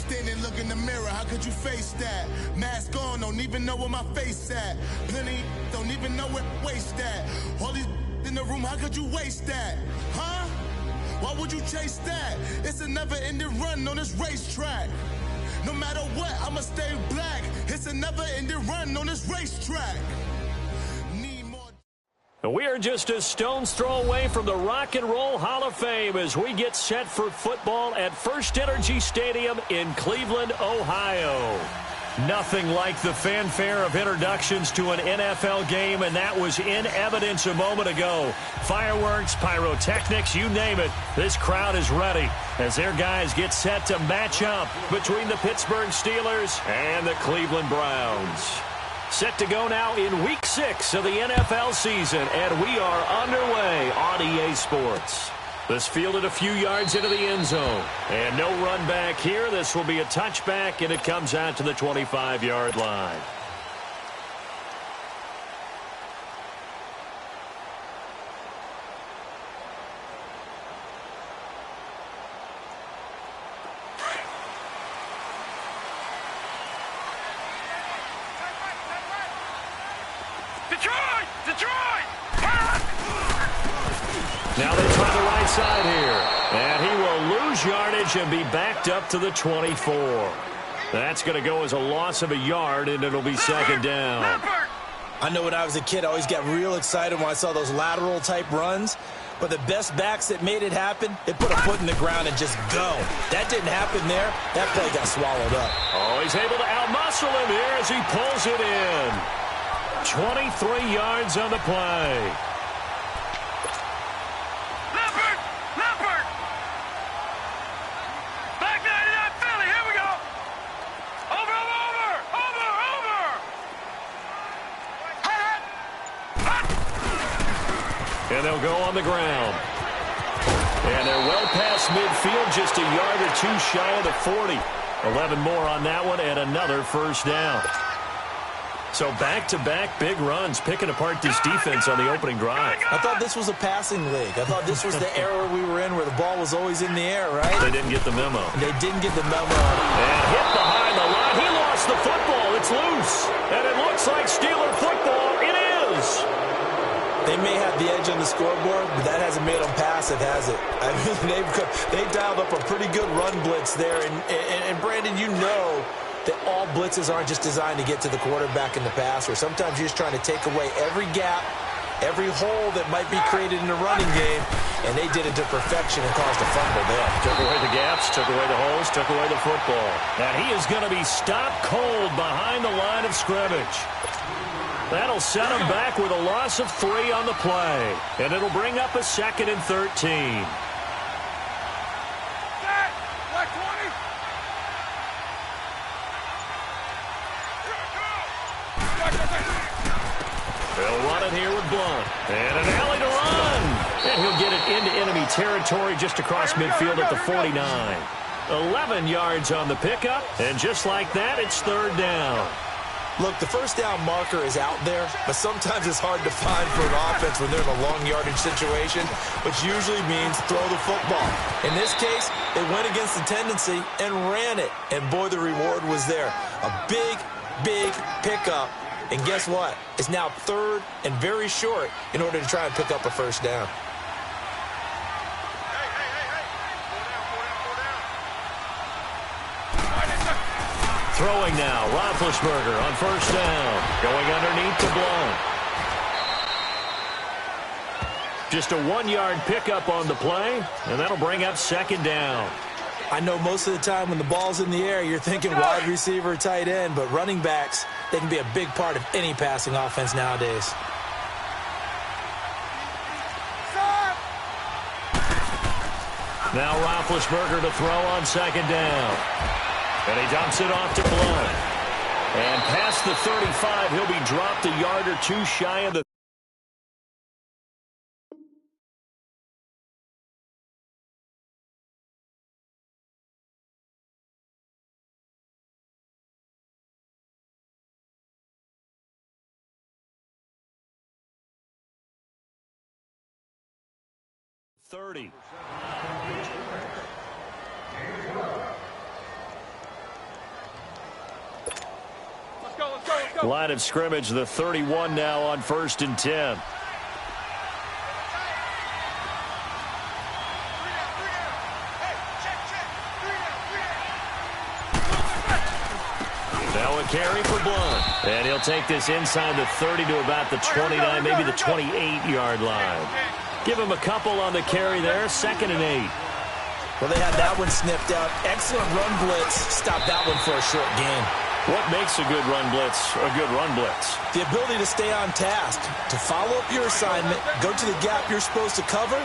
Standing, look in the mirror, how could you face that? Mask on, don't even know where my face at. Plenty, don't even know where waste at. All these in the room, how could you waste that? Huh? Why would you chase that? It's a never-ending run on this racetrack. No matter what, I'ma stay black. It's a never-ending run on this racetrack. We are just a stone's throw away from the Rock and Roll Hall of Fame as we get set for football at First Energy Stadium in Cleveland, Ohio. Nothing like the fanfare of introductions to an NFL game, and that was in evidence a moment ago. Fireworks, pyrotechnics, you name it. This crowd is ready as their guys get set to match up between the Pittsburgh Steelers and the Cleveland Browns. Set to go now in Week 6 of the NFL season, and we are underway on EA Sports. This fielded a few yards into the end zone, and no run back here. This will be a touchback, and it comes out to the 25-yard line. Now they try the right side here. And he will lose yardage and be backed up to the 24. That's going to go as a loss of a yard, and it'll be second down. I know when I was a kid, I always got real excited when I saw those lateral-type runs. But the best backs that made it happen, they put a foot in the ground and just go. That didn't happen there. That play got swallowed up. Oh, he's able to outmuscle him here as he pulls it in. 23 yards on the play. And they'll go on the ground. And they're well past midfield, just a yard or two shy of the 40. 11 more on that one and another first down. So back-to-back big runs, picking apart this defense on the opening drive. I thought this was a passing league. I thought this was the era we were in where the ball was always in the air, right? They didn't get the memo. They didn't get the memo. And hit behind the line. He lost the football. It's loose. And it looks like Steeler football. It is. They may have the edge on the scoreboard, but that hasn't made them pass it, has it? I mean, they've dialed up a pretty good run blitz there. And Brandon, you know that all blitzes aren't just designed to get to the quarterback in the pass, or sometimes you're just trying to take away every gap, every hole that might be created in the running game, and they did it to perfection and caused a fumble there. Took away the gaps, took away the holes, took away the football. And he is going to be stopped cold behind the line of scrimmage. That'll set him back with a loss of 3 on the play. And it'll bring up a 2nd and 13. They'll run it here with Blunt. And an alley to run. And he'll get it into enemy territory just across midfield at the 49. 11 yards on the pickup. And just like that, it's third down. Look, the first down marker is out there, but sometimes it's hard to find for an offense when they're in a long yardage situation, which usually means throw the football. In this case, they went against the tendency and ran it, and boy, the reward was there. A big, big pickup, and guess what? It's now third and very short in order to try and pick up a first down. Throwing now, Roethlisberger on first down. Going underneath to Blunt. Just a 1-yard pickup on the play, and that'll bring up second down. I know most of the time when the ball's in the air, you're thinking wide receiver, tight end, but running backs, they can be a big part of any passing offense nowadays. Now Roethlisberger to throw on second down. And he dumps it off to Blunt. And past the 35, he'll be dropped a yard or two shy of the – 30. Line of scrimmage, the 31 now on 1st and 10. Now a carry for Blunt. And he'll take this inside the 30 to about the 29, maybe the 28-yard line. Give him a couple on the carry there, 2nd and 8. Well, they had that one snipped out. Excellent run blitz. Stop that one for a short gain. What makes a good run blitz a good run blitz? The ability to stay on task, to follow up your assignment, go to the gap you're supposed to cover,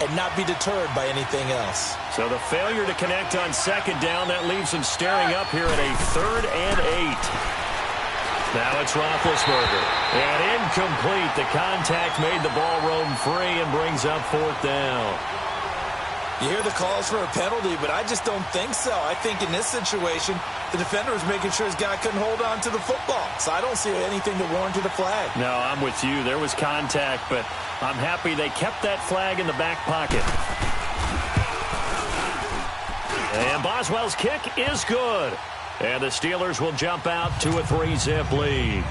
and not be deterred by anything else. So the failure to connect on 2nd down, that leaves him staring up here at a 3rd and 8. Now it's Roethlisberger. And incomplete. The contact made the ball roam free and brings up 4th down. You hear the calls for a penalty, but I just don't think so. I think in this situation, the defender was making sure his guy couldn't hold on to the football. So I don't see anything to warrant the flag. No, I'm with you. There was contact, but I'm happy they kept that flag in the back pocket. And Boswell's kick is good. And the Steelers will jump out to a 3-zip lead.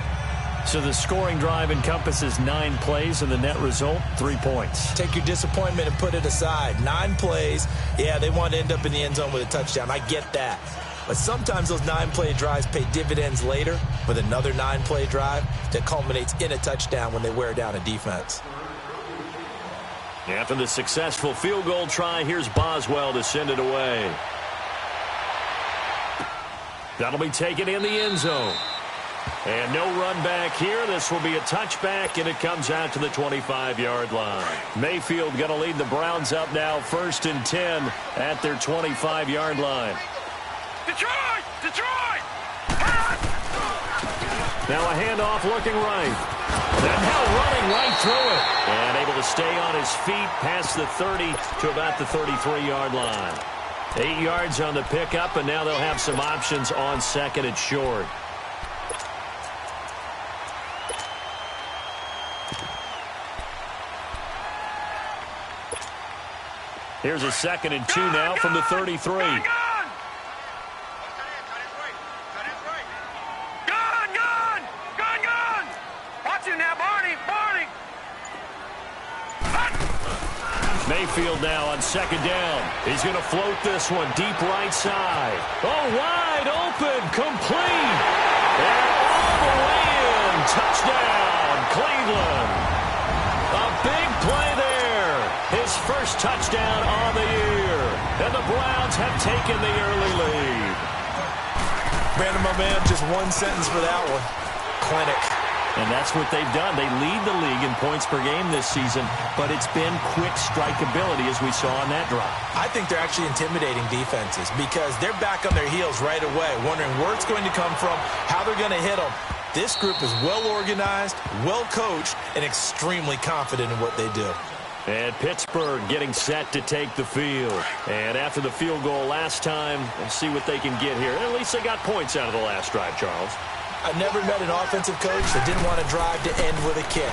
So the scoring drive encompasses 9 plays, and the net result, 3 points. Take your disappointment and put it aside. 9 plays. Yeah, they want to end up in the end zone with a touchdown. I get that. But sometimes those 9-play drives pay dividends later with another 9-play drive that culminates in a touchdown when they wear down a defense. After the successful field goal try, here's Boswell to send it away. That'll be taken in the end zone. And no run back here. This will be a touchback, and it comes out to the 25-yard line. Mayfield going to lead the Browns up now, 1st and 10 at their 25-yard line. Detroit! Detroit! Now a handoff looking right. And now running right through it. And able to stay on his feet past the 30 to about the 33-yard line. 8 yards on the pickup, and now they'll have some options on 2nd and short. Here's a 2nd and 2 now from the 33. Gun! Watch it now, Barney! Mayfield now on 2nd down. He's going to float this one deep right side. Oh, wide open, complete. And all the way in. Touchdown, Cleveland. A big play there. His first touchdown on the year. And the Browns have taken the early lead. Brandon, my man, just one sentence for that one. Clinic. And that's what they've done. They lead the league in points per game this season, but it's been quick strikeability as we saw on that drive. I think they're actually intimidating defenses because they're back on their heels right away, wondering where it's going to come from, how they're going to hit them. This group is well organized, well coached, and extremely confident in what they do. And Pittsburgh getting set to take the field. And after the field goal last time, we'll see what they can get here. At least they got points out of the last drive, Charles. I've never met an offensive coach that didn't want to drive to end with a kick.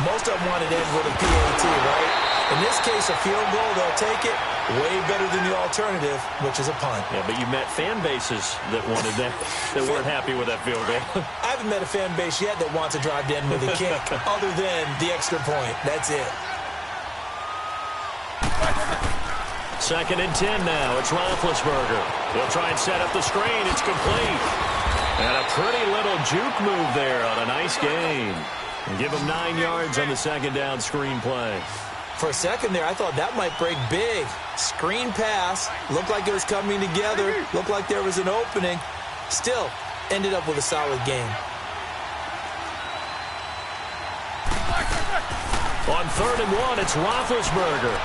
Most of them wanted to end with a PAT, right? In this case, a field goal, they'll take it. Way better than the alternative, which is a punt. Yeah, but you met fan bases that wanted that, that weren't happy with that field goal. I haven't met a fan base yet that wants to drive to end with a kick, other than the extra point. That's it. 2nd and 10 now. It's Roethlisberger. He'll try and set up the screen. It's complete. And a pretty little juke move there on a nice gain. And give him 9 yards on the 2nd down screen play. For a second there, I thought that might break big. Screen pass. Looked like it was coming together. Looked like there was an opening. Still, ended up with a solid game. On 3rd and 1, it's Roethlisberger.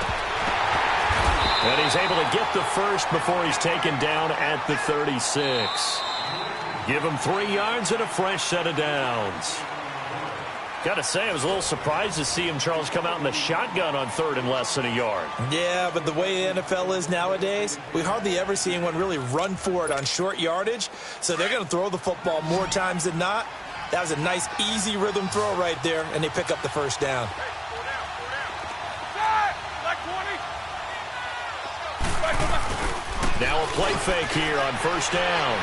And he's able to get the first before he's taken down at the 36. Give him 3 yards and a fresh set of downs. Got to say, I was a little surprised to see him, Charles, come out in the shotgun on 3rd and less than a yard. Yeah, but the way the NFL is nowadays, we hardly ever see anyone really run for it on short yardage. So they're going to throw the football more times than not. That was a nice, easy rhythm throw right there, and they pick up the first down. Now a play fake here on 1st down.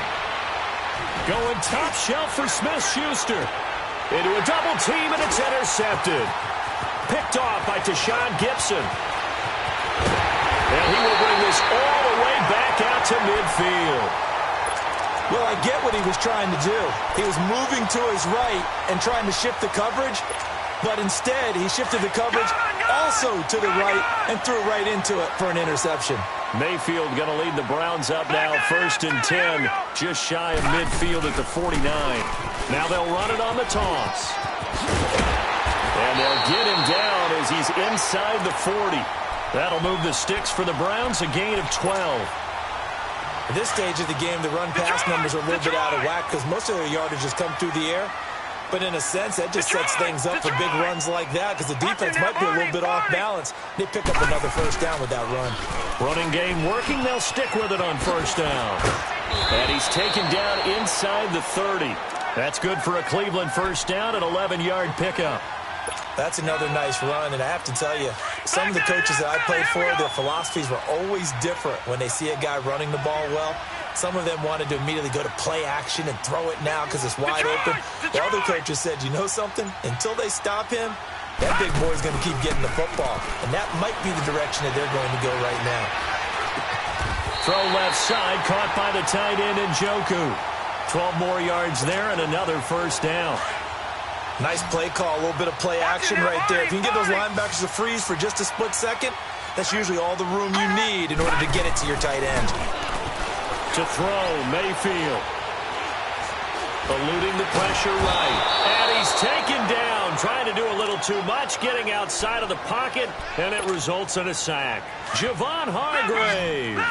Going top shelf for Smith-Schuster. Into a double team, and it's intercepted. Picked off by Tashawn Gibson. And he will bring this all the way back out to midfield. Well, I get what he was trying to do. He was moving to his right and trying to shift the coverage, but instead he shifted the coverage also to the right and threw right into it for an interception. Mayfield going to lead the Browns up now, 1st and 10, just shy of midfield at the 49. Now they'll run it on the toss. And they'll get him down as he's inside the 40. That'll move the sticks for the Browns, a gain of 12. At this stage of the game, the run-pass numbers are a little bit out of whack because most of their yardage has come through the air. But in a sense, that just sets things up for big runs like that because the defense might be a little bit off balance. They pick up another first down with that run. Running game working. They'll stick with it on first down. And he's taken down inside the 30. That's good for a Cleveland first down, an 11-yard pickup. That's another nice run, and I have to tell you, some of the coaches that I played for, their philosophies were always different when they see a guy running the ball well. Some of them wanted to immediately go to play action and throw it now because it's wide open. The other coaches said, you know something? Until they stop him, that big boy's going to keep getting the football, and that might be the direction that they're going to go right now. Throw left side, caught by the tight end Njoku. 12 more yards there and another first down. Nice play call, a little bit of play action right there. If you can get those linebackers to freeze for just a split second, that's usually all the room you need in order to get it to your tight end. To throw, Mayfield. Eluding the pressure right. And he's taken down, trying to do a little too much, getting outside of the pocket, and it results in a sack. Javon Hargrave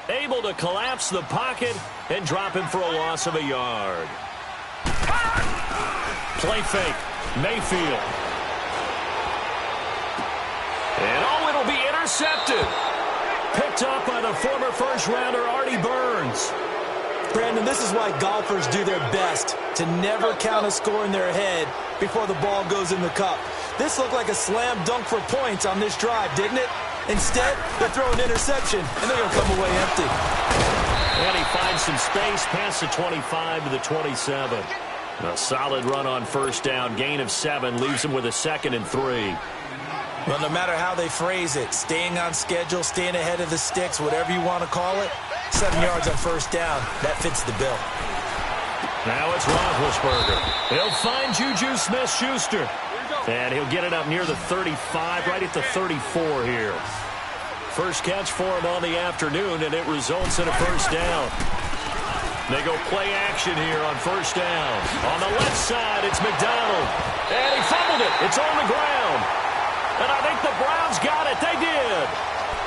able to collapse the pocket and drop him for a loss of a yard. Play fake, Mayfield. And oh, it'll be intercepted. Picked up by the former first-rounder Artie Burns. Brandon, this is why golfers do their best to never count a score in their head before the ball goes in the cup. This looked like a slam dunk for points on this drive, didn't it? Instead, they throw an interception, and they're going to come away empty. And he finds some space past the 25 to the 27. A solid run on first down. Gain of 7 leaves him with a 2nd and 3. Well, no matter how they phrase it, staying on schedule, staying ahead of the sticks, whatever you want to call it, 7 yards on first down, that fits the bill. Now it's Roethlisberger. He'll find Juju Smith-Schuster. And he'll get it up near the 35, right at the 34 here. First catch for him on the afternoon, and it results in a first down. They go play action here on first down. On the left side, it's McDonald. And he fumbled it. It's on the ground. And I think the Browns got it. They did.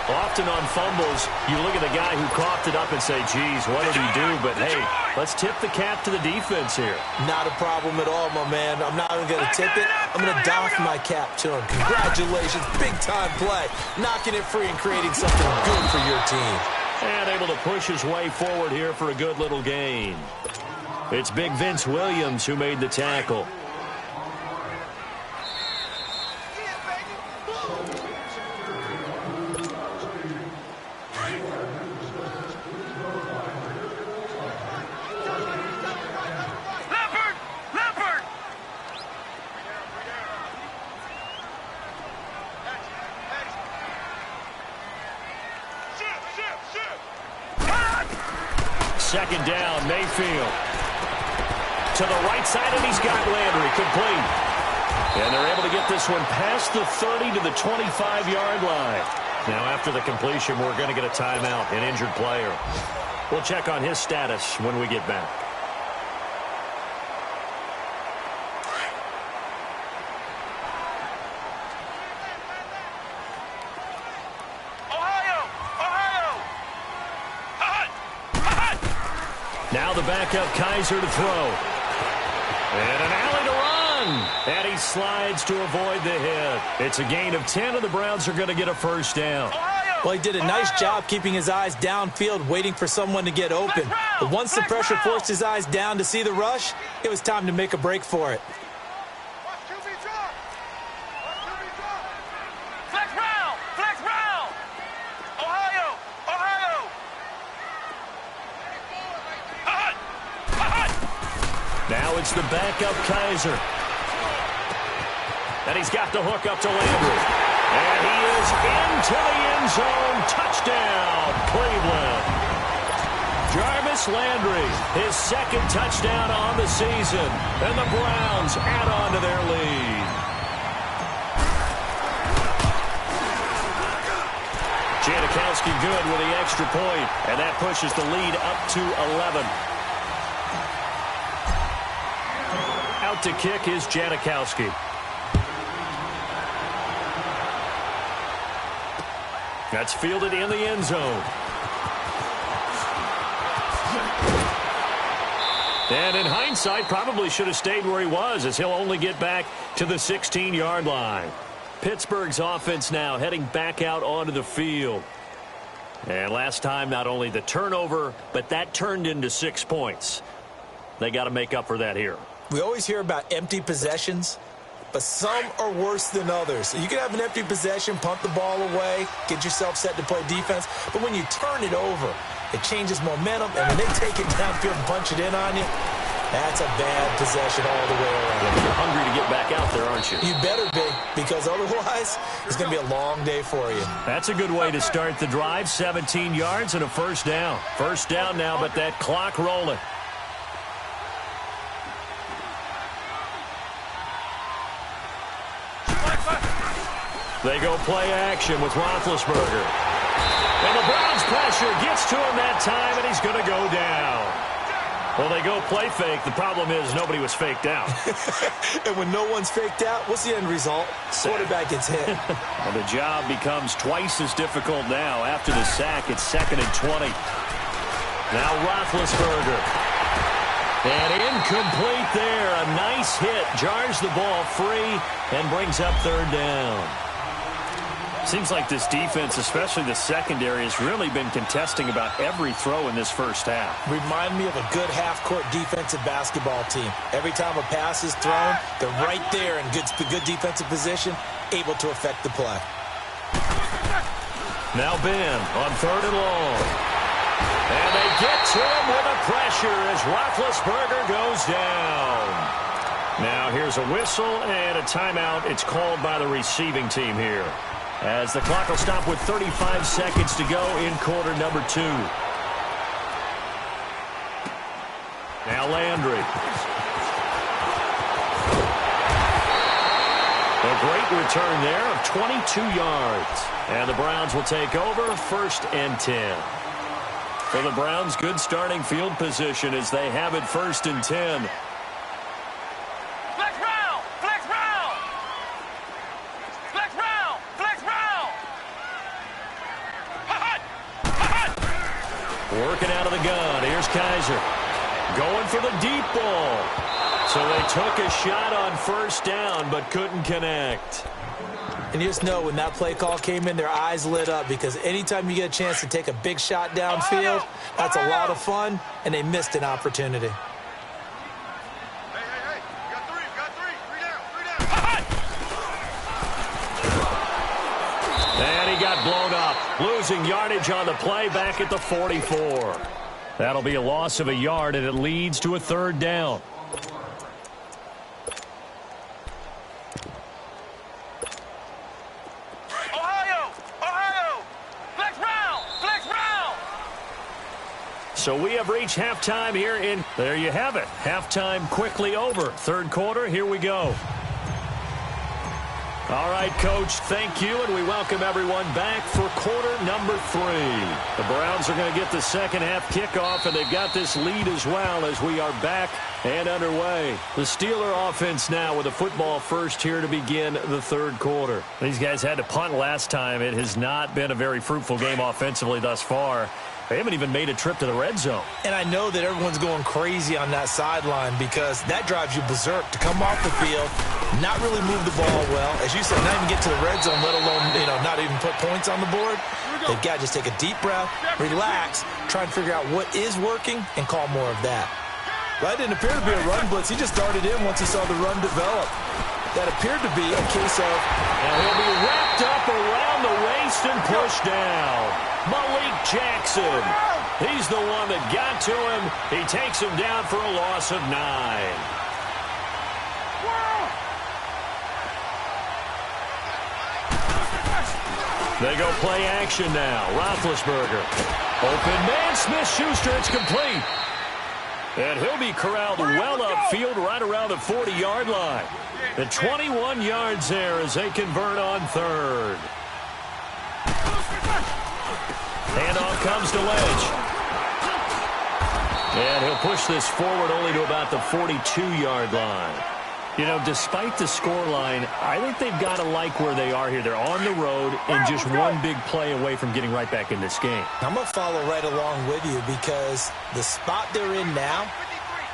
Often on fumbles, you look at the guy who coughed it up and say, geez, what did he do? But, hey, let's tip the cap to the defense here. Not a problem at all, my man. I'm not even going to tip it. I'm going to doff my cap to him. Congratulations. Big-time play. Knocking it free and creating something good for your team. And able to push his way forward here for a good little gain. It's big Vince Williams who made the tackle. Second down, Mayfield. To the right side, and he's got Landry complete. And they're able to get this one past the 30 to the 25-yard line. Now, after the completion, we're going to get a timeout, an injured player. We'll check on his status when we get back. Now the backup Kaiser to throw. And an alley to run. And he slides to avoid the hit. It's a gain of 10, and the Browns are going to get a first down. Well, he did a nice job keeping his eyes downfield, waiting for someone to get open. But once the pressure forced his eyes down to see the rush, it was time to make a break for it. it's the backup Kaiser. And he's got the hook up to Landry. And he is into the end zone. Touchdown, Cleveland. Jarvis Landry, his second touchdown on the season. And the Browns add on to their lead. Janikowski good with the extra point, and that pushes the lead up to 11. Out to kick is Janikowski. That's fielded in the end zone. And in hindsight, probably should have stayed where he was, as he'll only get back to the 16-yard line. Pittsburgh's offense now heading back out onto the field. And last time, not only the turnover, but that turned into 6 points. They got to make up for that here. We always hear about empty possessions, but some are worse than others. You can have an empty possession, punt the ball away, get yourself set to play defense, but when you turn it over, it changes momentum, and when they take it downfield and punch it in on you, that's a bad possession all the way around. You're hungry to get back out there, aren't you? You better be, because otherwise it's going to be a long day for you. That's a good way to start the drive. 17 yards and a first down. First down now, but that clock rolling. They go play action with Roethlisberger. And the Browns pressure gets to him that time, and he's going to go down. Well, they go play fake. The problem is nobody was faked out. And when no one's faked out, what's the end result? Quarterback gets hit. Well, the job becomes twice as difficult now. After the sack, it's 2nd and 20. Now Roethlisberger. And incomplete there. A nice hit. Jars the ball free and brings up 3rd down. Seems like this defense, especially the secondary, has really been contesting about every throw in this first half. Remind me of a good half-court defensive basketball team. Every time a pass is thrown, they're right there in good defensive position, able to affect the play. Now Ben on 3rd and long. And they get to him with a pressure as Roethlisberger goes down. Now here's a whistle and a timeout. It's called by the receiving team here, as the clock will stop with 35 seconds to go in quarter number 2. Now Landry. A great return there of 22 yards. And the Browns will take over 1st and 10. For the Browns, good starting field position as they have it 1st and 10. Working out of the gun. Here's Kaiser. Going for the deep ball. So they took a shot on 1st down, but couldn't connect. And you just know when that play call came in, their eyes lit up, because anytime you get a chance to take a big shot downfield, that's a lot of fun, and they missed an opportunity. Hey. You got three. Three down. And he got blown up, losing yardage on the play back at the 44. That'll be a loss of a yard, and it leads to a 3rd down. Ohio! Flex round! So we have reached halftime here in... There you have it. Halftime quickly over. 3rd quarter, here we go. All right, Coach, thank you, and we welcome everyone back for quarter number 3. The Browns are going to get the second half kickoff, and they've got this lead as well as we are back and underway. The Steeler offense now with a football first here to begin the 3rd quarter. These guys had to punt last time. It has not been a very fruitful game offensively thus far. They haven't even made a trip to the red zone. And I know that everyone's going crazy on that sideline, because that drives you berserk to come off the field, not really move the ball well. As you said, not even get to the red zone, let alone, not even put points on the board. They've got to just take a deep breath, relax, try and figure out what is working, and call more of that. That didn't appear to be a run blitz. He just darted in once he saw the run develop. That appeared to be a case of... And he'll be wrapped up around the waist and pushed down. Malik Jackson. He's the one that got to him. He takes him down for a loss of 9. They go play action now. Roethlisberger. Open man, Smith-Schuster. It's complete. And he'll be corralled well upfield right around the 40-yard line. The 21 yards there as they convert on third. Handoff comes to Lynch. And he'll push this forward only to about the 42-yard line. You know, despite the scoreline, I think they've got to like where they are here. They're on the road and just one big play away from getting right back in this game. I'm going to follow right along with you because the spot they're in now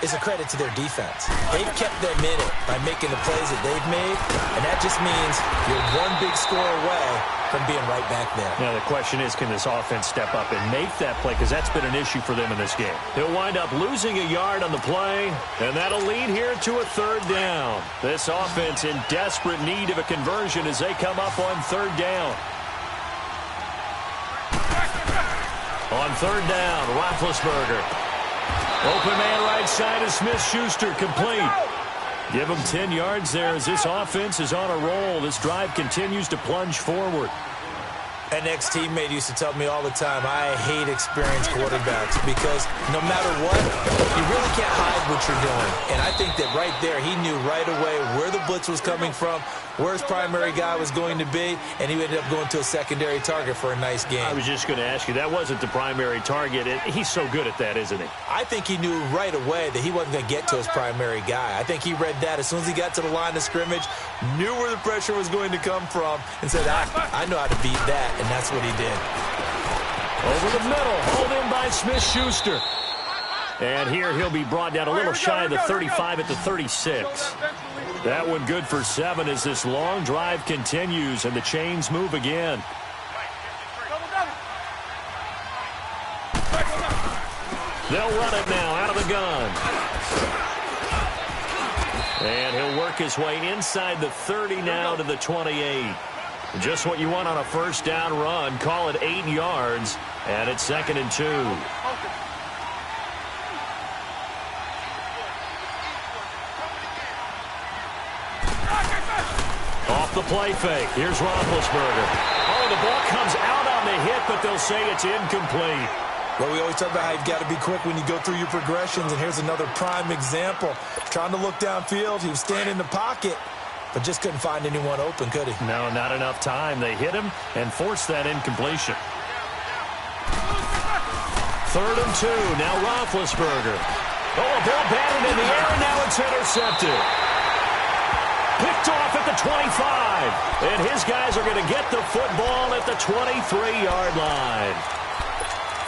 is a credit to their defense. They've kept them in it by making the plays that they've made, and that just means you're one big score away from being right back there. Now, the question is, can this offense step up and make that play? Because that's been an issue for them in this game. He'll wind up losing a yard on the play, and that'll lead here to a third down. This offense in desperate need of a conversion as they come up on third down. On third down, Roethlisberger. Open man right side of Smith-Schuster, complete. Give him 10 yards there as this offense is on a roll. This drive continues to plunge forward. An ex-teammate used to tell me all the time, I hate experienced quarterbacks because no matter what, you really can't hide what you're doing. And I think that right there, he knew right away where the blitz was coming from, where his primary guy was going to be, and he ended up going to a secondary target for a nice game. I was just going to ask you, that wasn't the primary target. He's so good at that, isn't he? I think he knew right away that he wasn't going to get to his primary guy. I think he read that as soon as he got to the line of scrimmage, knew where the pressure was going to come from, and said, I know how to beat that, and that's what he did. Over the middle, hauled in by Smith-Schuster. And here he'll be brought down a little shy of the 35 at the 36. That one good for 7 as this long drive continues and the chains move again. They'll run it now out of the gun. And he'll work his way inside the 30 now to the 28. Just what you want on a first down run. Call it 8 yards. And it's 2nd and 2. Off the play fake. Here's Roethlisberger. Oh, the ball comes out on the hit, but they'll say it's incomplete. Well, we always talk about how you've got to be quick when you go through your progressions, and here's another prime example. Trying to look downfield, he was standing in the pocket, but just couldn't find anyone open, could he? No, not enough time. They hit him and forced that incompletion. 3rd and 2. Now Roethlisberger. Oh, a ball batted in the air, and now it's intercepted. Picked off at the 25. And his guys are going to get the football at the 23-yard line.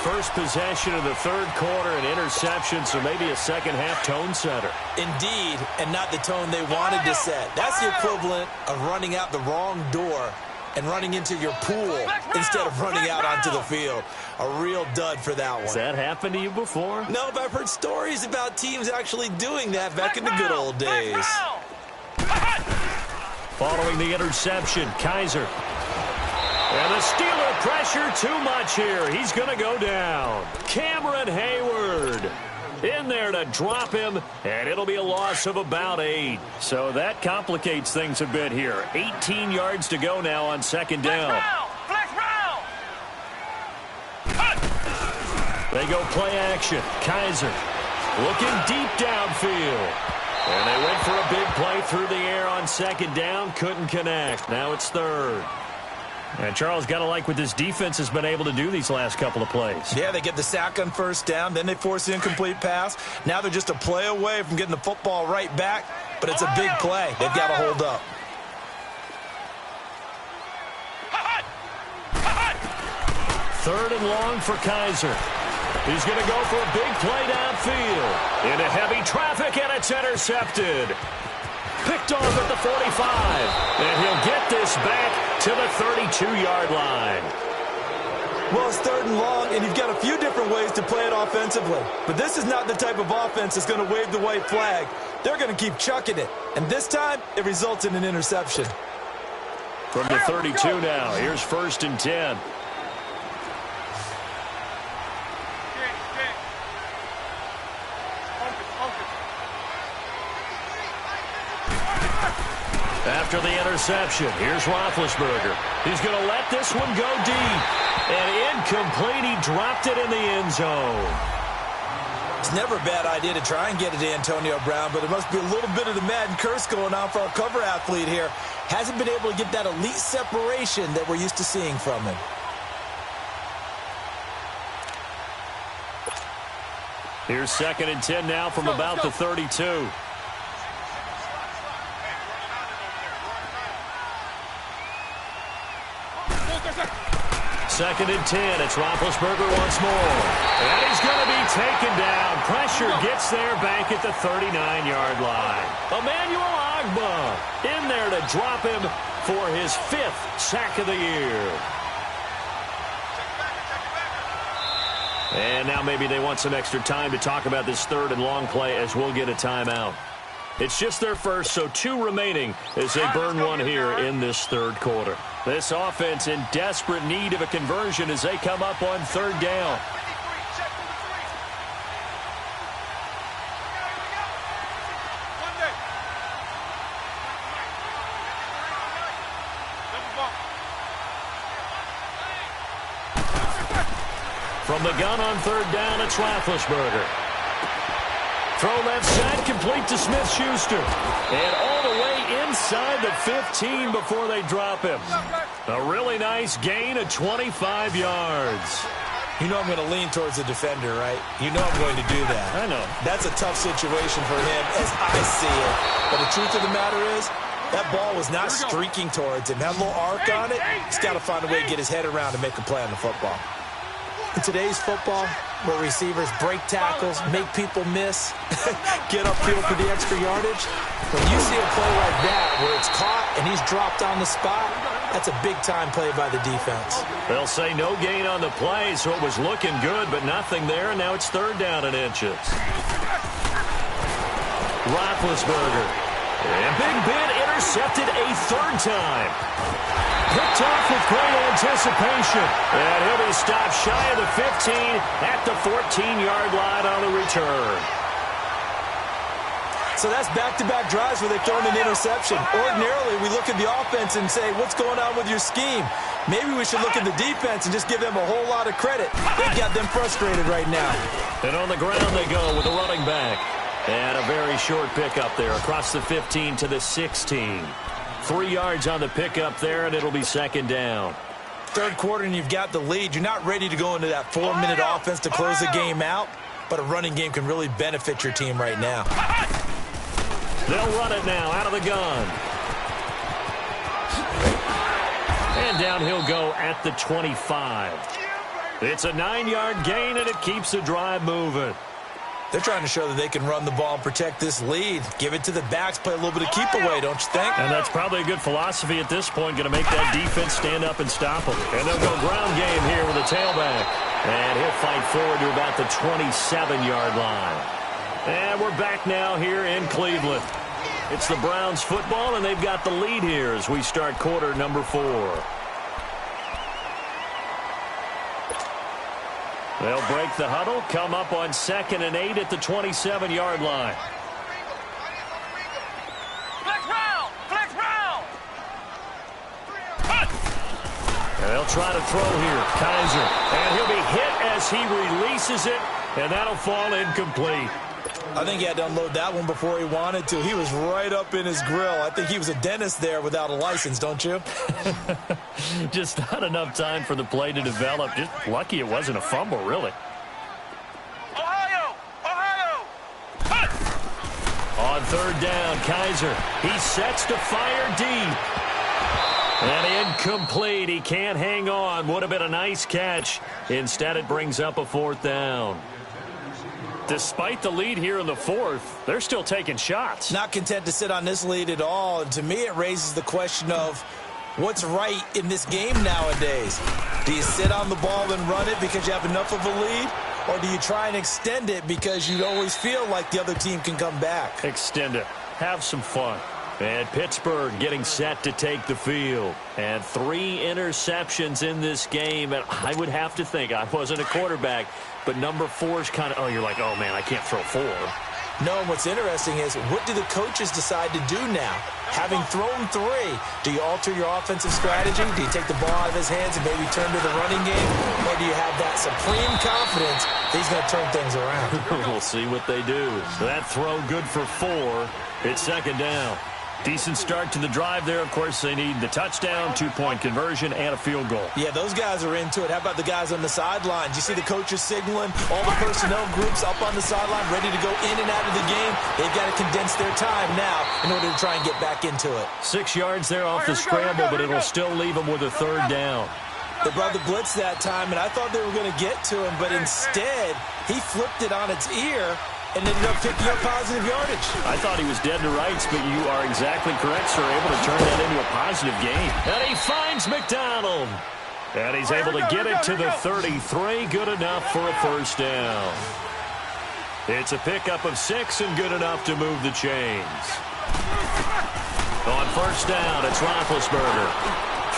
First possession of the third quarter, an interception, so maybe a second-half tone setter. Indeed, and not the tone they wanted to set. That's the equivalent of running out the wrong door and running into your pool instead of running out onto the field. A real dud for that one. Has that happened to you before? No, but I've heard stories about teams actually doing that back in the good old days. Following the interception, Kaiser. And the Steeler pressure too much here. He's going to go down. Cameron Hayward in there to drop him, and it'll be a loss of about 8. So that complicates things a bit here. 18 yards to go now on 2nd down. They go play action. Kaiser looking deep downfield. And they went for a big play through the air on 2nd down. Couldn't connect. Now it's 3rd. And Charles, got to like what this defense has been able to do these last couple of plays. Yeah, they get the sack on 1st down, then they force the incomplete pass. Now they're just a play away from getting the football right back, but it's a big play. They've got to hold up. Third and long for Kaiser. He's going to go for a big play downfield. Into heavy traffic, and it's intercepted. Picked off at the 45. And he'll get this back to the 32-yard line. Well, it's 3rd and long, and you've got a few different ways to play it offensively. But this is not the type of offense that's going to wave the white flag. They're going to keep chucking it. And this time, it results in an interception. From the 32 now, here's 1st and 10. after the interception. Here's Roethlisberger. He's going to let this one go deep. And incomplete. He dropped it in the end zone. It's never a bad idea to try and get it to Antonio Brown, but it must be a little bit of the Madden curse going on for our cover athlete here. Hasn't been able to get that elite separation that we're used to seeing from him. Here's 2nd and 10 now from about the 32. 2nd and 10. It's Roethlisberger once more. And he's going to be taken down. Pressure gets there back at the 39-yard line. Emmanuel Ogbah in there to drop him for his 5th sack of the year. And now maybe they want some extra time to talk about this 3rd and long play as we'll get a timeout. It's just their first, so 2 remaining as they burn one here in this 3rd quarter. This offense in desperate need of a conversion as they come up on 3rd down. From the gun on 3rd down, it's Roethlisberger. Throw left side, complete to Smith-Schuster. And all the way inside the 15 before they drop him. A really nice gain of 25 yards. You know I'm going to lean towards the defender, right? You know I'm going to do that. I know. That's a tough situation for him as I see it. But the truth of the matter is, that ball was not streaking towards him. Had a little arc on it. He's got to find a way to get his head around and make a play on the football. In today's football, where receivers break tackles, make people miss, get upfield for the extra yardage, when you see a play like that where it's caught and he's dropped on the spot, that's a big-time play by the defense. They'll say no gain on the play, so it was looking good, but nothing there, and now it's 3rd down and inches. Roethlisberger. And Big Ben intercepted a 3rd time. Picked off with great anticipation. And he'll be stopped shy of the 15 at the 14-yard line on the return. So that's back-to-back drives where they've thrown an interception. Ordinarily, we look at the offense and say, what's going on with your scheme? Maybe we should look at the defense and just give them a whole lot of credit. They've got them frustrated right now. And on the ground they go with the running back. And a very short pickup there across the 15 to the 16. 3 yards on the pickup there, and it'll be 2nd down. 3rd quarter, and you've got the lead. You're not ready to go into that 4-minute offense to close the game out, but a running game can really benefit your team right now. They'll run it now out of the gun. And down he'll go at the 25. It's a 9-yard gain, and it keeps the drive moving. They're trying to show that they can run the ball and protect this lead. Give it to the backs, play a little bit of keep away, don't you think? And that's probably a good philosophy at this point, going to make that defense stand up and stop them. And they'll go ground game here with a tailback. And he'll fight forward to about the 27-yard line. And we're back now here in Cleveland. It's the Browns football, and they've got the lead here as we start quarter number 4. They'll break the huddle, come up on 2nd and 8 at the 27-yard line. Flex round! Flex round! And they'll try to throw here. Kaiser. And he'll be hit as he releases it, and that'll fall incomplete. I think he had to unload that one before he wanted to. He was right up in his grill. I think he was a dentist there without a license, don't you? Just not enough time for the play to develop. Just lucky it wasn't a fumble, really. Ohio! Ohio! On 3rd down, Kaiser. He sets to fire deep. And incomplete. He can't hang on. Would have been a nice catch. Instead, it brings up a 4th down. Despite the lead here in the 4th, they're still taking shots. Not content to sit on this lead at all. And to me, it raises the question of what's right in this game nowadays. Do you sit on the ball and run it because you have enough of a lead? Or do you try and extend it because you always feel like the other team can come back? Extend it. Have some fun. And Pittsburgh getting set to take the field. And 3 interceptions in this game. And I would have to think, I wasn't a quarterback, but number 4 is kind of, oh, you're like, oh, man, I can't throw 4. No, and what's interesting is, what do the coaches decide to do now? Having thrown 3, do you alter your offensive strategy? Do you take the ball out of his hands and maybe turn to the running game? Or do you have that supreme confidence that he's going to turn things around? We'll see what they do. That throw good for 4. It's second down. Decent start to the drive there. Of course, they need the touchdown, 2-point conversion, and a field goal. Yeah, those guys are into it. How about the guys on the sidelines? You see the coaches signaling, all the personnel groups up on the sideline, ready to go in and out of the game. They've got to condense their time now in order to try and get back into it. 6 yards there off the scramble, but it'll still leave them with a third down. They brought the blitz that time, and I thought they were going to get to him, but instead, he flipped it on its ear and ended up picking up positive yardage. I thought he was dead to rights, but you are exactly correct, sir. Able to turn that into a positive gain. And he finds McDonald. And he's able to get it to the 33. Good enough for a first down. It's a pickup of 6 and good enough to move the chains. On first down, it's Roethlisberger.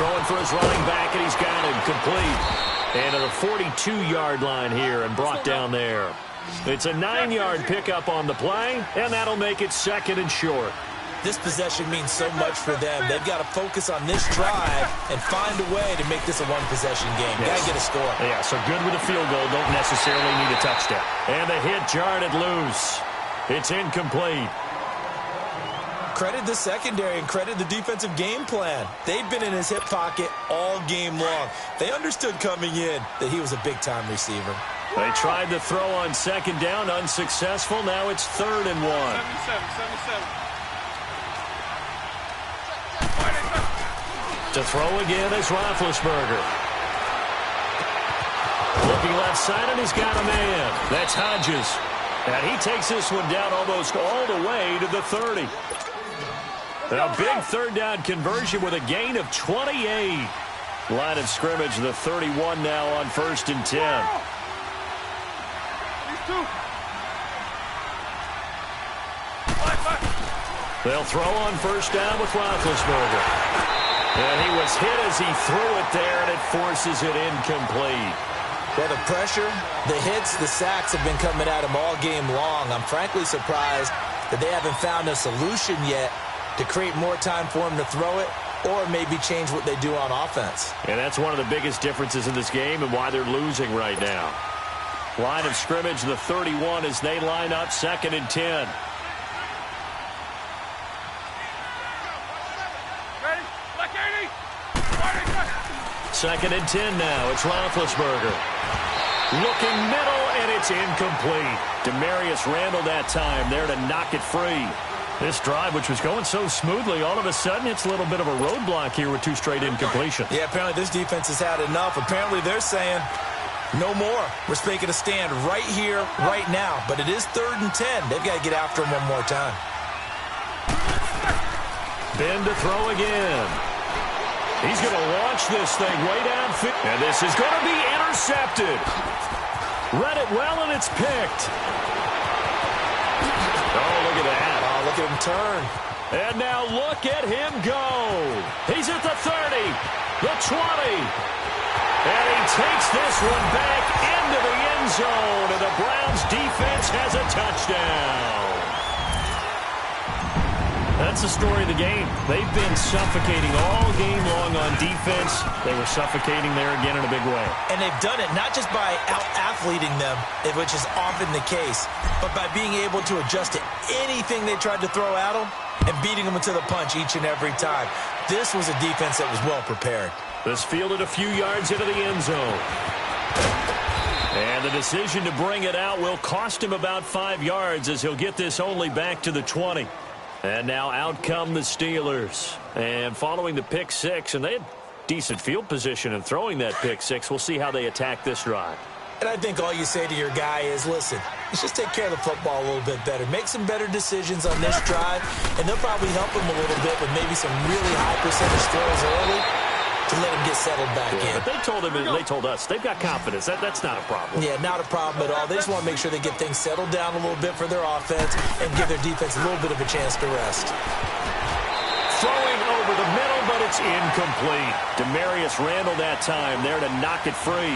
Throwing for his running back, and he's got him complete. And to the 42-yard line here and brought down there. It's a 9-yard pickup on the play, and that'll make it second and short. This possession means so much for them. They've got to focus on this drive and find a way to make this a one-possession game. Yes. Got to get a score. Yeah, so good with a field goal. Don't necessarily need a touchdown. And the hit jarred loose. It's incomplete. Credit the secondary and credit the defensive game plan. They've been in his hip pocket all game long. They understood coming in that he was a big-time receiver. They tried to throw on second down, unsuccessful. Now it's 3rd and 1. 77. To throw again is Roethlisberger. Looking left side, and he's got a man. That's Hodges. And he takes this one down almost all the way to the 30. A big third down conversion with a gain of 28. Line of scrimmage, the 31 now on 1st and 10. They'll throw on first down with Roethlisberger. And he was hit as he threw it there, and it forces it incomplete. Well, the pressure, the hits, the sacks have been coming at him all game long. I'm frankly surprised that they haven't found a solution yet to create more time for him to throw it or maybe change what they do on offense. And that's one of the biggest differences in this game and why they're losing right now. Line of scrimmage, the 31, as they line up 2nd and 10. Ready? Black 80. 2nd and 10 now. It's Roethlisberger. Looking middle, and it's incomplete. Demarius Randall that time there to knock it free. This drive, which was going so smoothly, all of a sudden it's a little bit of a roadblock here with 2 straight incompletions. Yeah, apparently this defense has had enough. Apparently they're saying, no more. We're making a stand right here, right now. But it is 3rd and 10. They've got to get after him one more time. Ben to throw again. He's going to launch this thing way downfield. And this is going to be intercepted. Read it well, and it's picked. Oh, look at that. Oh, look at him turn. And now look at him go. He's at the 30, the 20. And he takes this one back into the end zone, and the Browns defense has a touchdown. That's the story of the game. They've been suffocating all game long on defense. They were suffocating there again in a big way. And they've done it not just by out-athleting them, which is often the case, but by being able to adjust to anything they tried to throw at them and beating them to the punch each and every time. This was a defense that was well prepared. This fielded a few yards into the end zone. And the decision to bring it out will cost him about 5 yards as he'll get this only back to the 20. And now out come the Steelers. And following the pick 6, and they had decent field position in throwing that pick 6. We'll see how they attack this drive. And I think all you say to your guy is, listen, let's just take care of the football a little bit better. Make some better decisions on this drive, and they'll probably help him a little bit with maybe some really high percentage throws early to let him get settled back in. But they told him, and they told us, they've got confidence. That's not a problem. Yeah, not a problem at all. They just want to make sure they get things settled down a little bit for their offense and give their defense a little bit of a chance to rest. Throwing over the middle, but it's incomplete. Demarius Randall that time there to knock it free.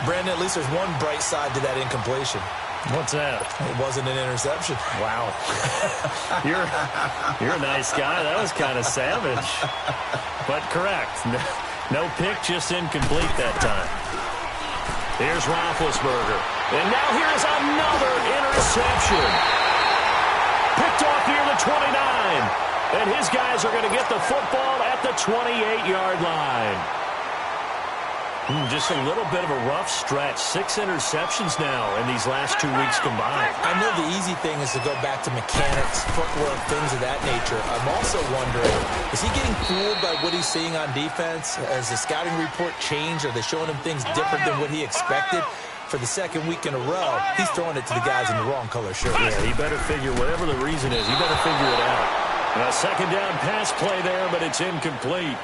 Brandon, at least there's one bright side to that incompletion. What's that? It wasn't an interception. Wow. You're a nice guy. That was kind of savage. But correct. No pick, just incomplete that time. Here's Roethlisberger. And now here's another interception. Picked off near the 29. And his guys are going to get the football at the 28-yard line. Just a little bit of a rough stretch. 6 interceptions now in these last 2 weeks combined. I know the easy thing is to go back to mechanics, footwork, things of that nature. I'm also wondering, is he getting fooled by what he's seeing on defense? Has the scouting report changed? Are they showing him things different than what he expected? For the second week in a row, he's throwing it to the guys in the wrong color shirt. Yeah, he better figure, whatever the reason is, he better figure it out. A second down pass play there, but it's incomplete.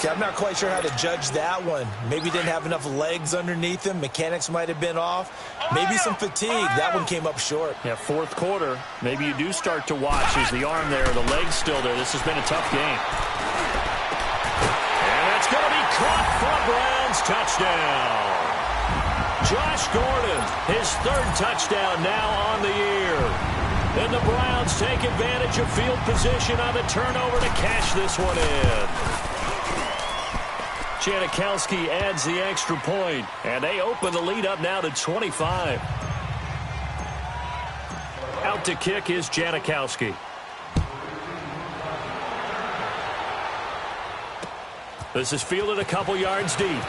See, I'm not quite sure how to judge that one. Maybe didn't have enough legs underneath him. Mechanics might have been off. Maybe some fatigue. That one came up short. Yeah, fourth quarter. Maybe you do start to watch. Is the arm there, the leg's still there? This has been a tough game. And that's going to be caught for a Browns touchdown. Josh Gordon, his 3rd touchdown now on the year. And the Browns take advantage of field position on the turnover to cash this one in. Janikowski adds the extra point, and they open the lead up now to 25. Out to kick is Janikowski. This is fielded a couple yards deep.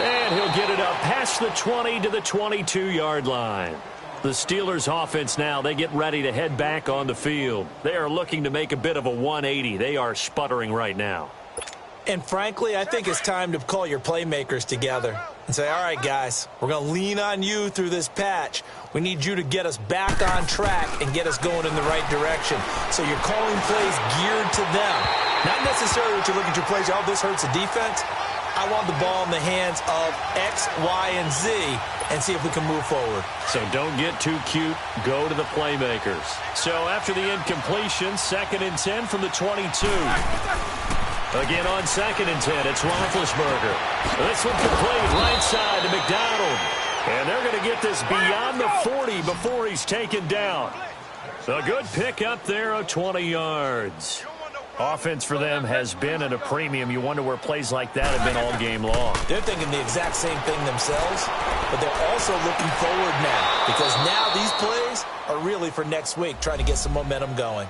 And he'll get it up past the 20 to the 22-yard line. The Steelers offense now, they get ready to head back on the field. They are looking to make a bit of a 180. They are sputtering right now. And frankly, I think it's time to call your playmakers together and say, all right, guys, we're going to lean on you through this patch. We need you to get us back on track and get us going in the right direction. So you're calling plays geared to them. Not necessarily that you look at your plays, oh, this hurts the defense. I want the ball in the hands of X, Y, and Z and see if we can move forward. So don't get too cute. Go to the playmakers. So after the incompletion, 2nd and 10 from the 22. Again on 2nd and 10, it's Roethlisberger. This one complete, right side to McDonald. And they're going to get this beyond the 40 before he's taken down. A good pick up there of 20 yards. Offense for them has been at a premium. You wonder where plays like that have been all game long. They're thinking the exact same thing themselves, but they're also looking forward now because now these plays are really for next week, trying to get some momentum going.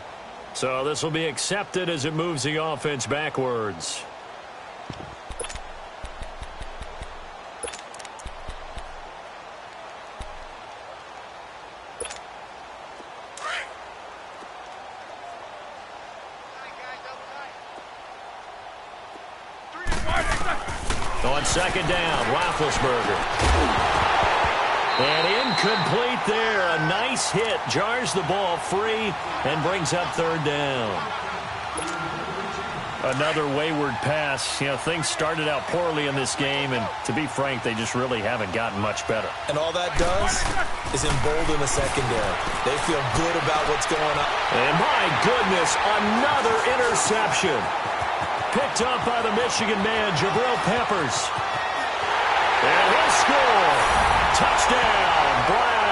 So this will be accepted as it moves the offense backwards. On 2nd down, Roethlisberger. And incomplete there. A nice hit. Jars the ball free and brings up 3rd down. Another wayward pass. You know, things started out poorly in this game, and to be frank, they just really haven't gotten much better. And all that does is embolden the secondary. They feel good about what's going on. And my goodness, another interception. Picked up by the Michigan man, Jabril Peppers. And he'll score. Touchdown, Browns.